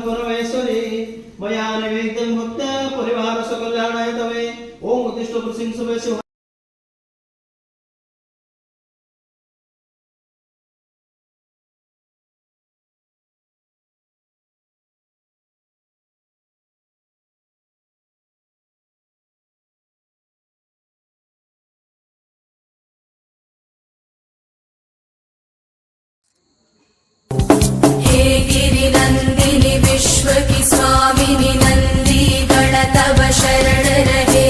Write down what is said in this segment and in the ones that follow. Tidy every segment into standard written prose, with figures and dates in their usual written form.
परमेश्वरी मया निवेदितं भक्त परिवार सकल्याणाय तवे ओम उत्तिष्ठ प्रसिंह सवेश गिरिनंदिनी विश्व की स्वामिनी नंदी गण तव शरण रहे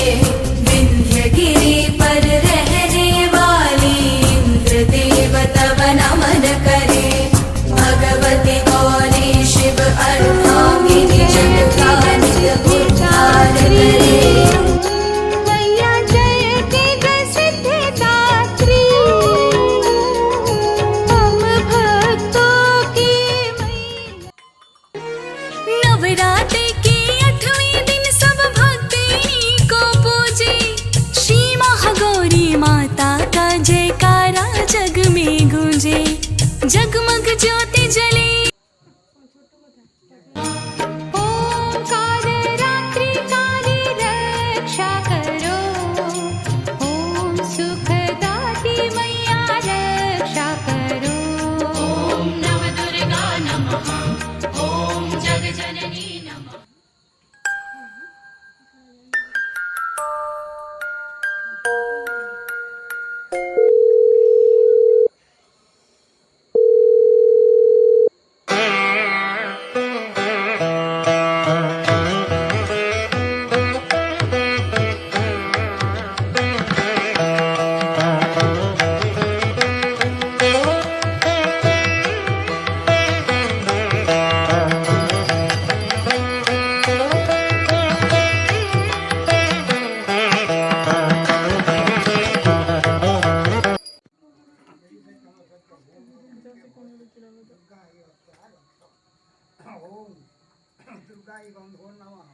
विंध्यगिरि पर रहने वाली इंद्र देव तव नमन करे भगवती गौरी शिव अर्धांगिनी जगदानिक उद्धार करे नवरात्रि के 8वें दिन सब भक्ति को पूजे श्री महागौरी माता का जयकारा जग में गूंजे जगमग ज्योति जले ओंकार रात्रि काली रक्षा करो ओम सुखदाती मैया रक्षा करो ओम नव दुर्गा नमः ओम जग जननी नमः। दुर्गाय गंधो नमः